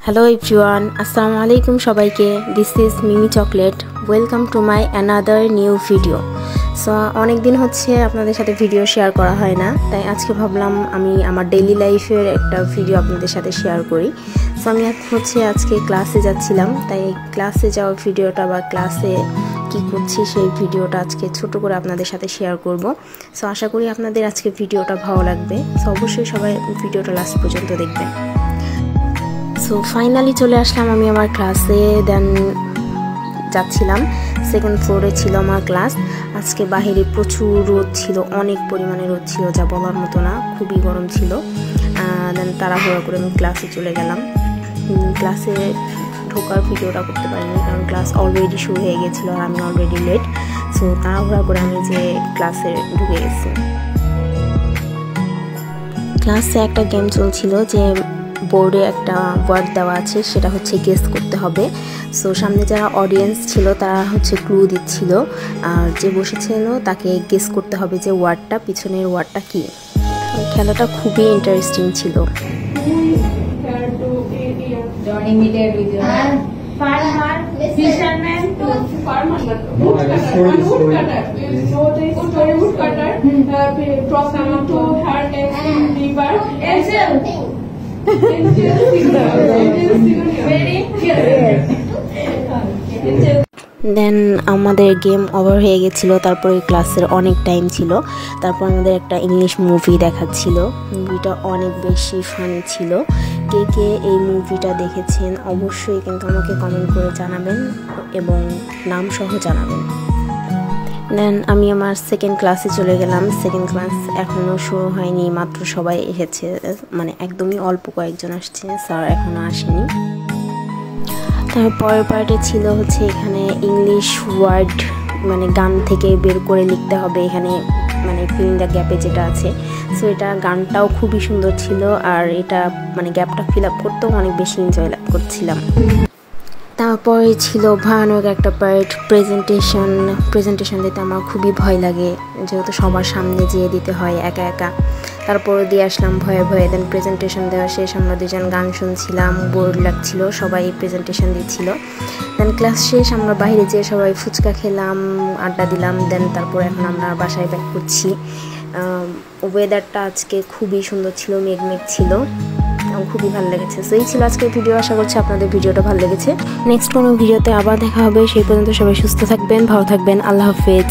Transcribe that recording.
Hello everyone, Assalamu alaikum সবাইকে। This is Mimi Chocolate. Welcome to my another new video. So অনেক দিন হচ্ছে আপনাদের সাথে ভিডিও শেয়ার করা হয় না, তাই আজকে ভাবলাম আমি আমার ডেইলি লাইফের একটা ভিডিও আপনাদের সাথে শেয়ার করি। সো আমি আজকে ক্লাসে যাচ্ছিলাম, তাই ক্লাসে যাওয়ার ভিডিওটা বা ক্লাসে কি করছি সেই ভিডিওটা আজকে ছোট করে আপনাদের সাথে শেয়ার করব। সো আশা করি আপনাদের আজকে ভিডিওটা ভালো লাগবে। সো অবশ্যই সবাই ভিডিওটা লাস্ট পর্যন্ত দেখবেন। সো ফাইনালি চলে আসলাম আমি আমার ক্লাসে। দেন যাচ্ছিলাম, সেকেন্ড ফ্লোরে ছিল আমার ক্লাস। আজকে বাহিরে প্রচুর রোদ ছিল, অনেক পরিমাণে রোদ ছিল, যা বলার মতো না, খুবই গরম ছিল। দেন তাড়াহুড়া করে আমি ক্লাসে চলে গেলাম। ক্লাসে ঢোকার ভিডিওটা করতে পারিনি, কারণ ক্লাস অলরেডি শুরু হয়ে গেছিলো আর আমি অলরেডি লেট। সো তাড়াহুড়া করে আমি যে ক্লাসে ঢুকে গেছি। ক্লাসে একটা গেম চলছিল, যে বোর্ডে একটা ওয়ার্ড দেওয়া আছে, সেটা হচ্ছে গেস করতে হবে। সো সামনে যারা অডিয়েন্স ছিল তারা হচ্ছে ক্লু দিচ্ছিল, আর যে বসেছিল তাকে গেস করতে হবে যে ওয়ার্ডটা, পিছনের ওয়ার্ডটা কি। খেলাটা খুবই ইন্টারেস্টিং ছিল। দেন আমাদের গেম ওভার হয়ে গেছিলো। তারপরে ক্লাসের অনেক টাইম ছিল। তারপর আমাদের একটা ইংলিশ মুভি দেখাচ্ছিল। মুভিটা অনেক বেশি ফানি ছিল। কে কে এই মুভিটা দেখেছেন অবশ্যই কিন্তু আমাকে কমেন্ট করে জানাবেন এবং নাম সহ জানাবেন। দেন আমি আমার সেকেন্ড ক্লাসে চলে গেলাম। সেকেন্ড ক্লাস এখনও শুরু হয়নি, মাত্র সবাই এসেছে, মানে একদমই অল্প কয়েকজন আসছে, স্যার এখনও আসেনি। তারপরের পার্টে ছিল হচ্ছে এখানে ইংলিশ ওয়ার্ড, মানে গান থেকে বের করে লিখতে হবে এখানে, মানে ফিল দ্য গ্যাপে যেটা আছে। সো এটা গানটাও খুবই সুন্দর ছিল, আর এটা মানে গ্যাপটা ফিল আপ করতেও অনেক বেশি এনজয় করছিলাম। তারপরে ছিল ভয়ানক একটা পার্ট, প্রেজেন্টেশন দিতে আমার খুবই ভয় লাগে, যেহেতু সবার সামনে যেয়ে দিতে হয় একা একা। তারপরে দিয়ে আসলাম ভয়ে ভয়ে। দেন প্রেজেন্টেশন দেওয়া শেষ, আমরা দুজন গান শুনছিলাম, বোর্ড লাগছিল, সবাই প্রেজেন্টেশন দিচ্ছিল। দেন ক্লাস শেষ, আমরা বাইরে যেয়ে সবাই ফুচকা খেলাম, আড্ডা দিলাম। দেন তারপর এখন আমরা বাসায় ব্যাক করছি। ওয়েদারটা আজকে খুবই সুন্দর ছিল, মেঘ ছিল, খুবই ভালো লেগেছে। সো এই ছিল আজকের ভিডিও। আশা করছি আপনাদের ভিডিওটা ভালো লেগেছে। নেক্সট কোনো ভিডিওতে আবার দেখা হবে। সেই পর্যন্ত সবাই সুস্থ থাকবেন, ভালো থাকবেন। আল্লাহ হাফেজ।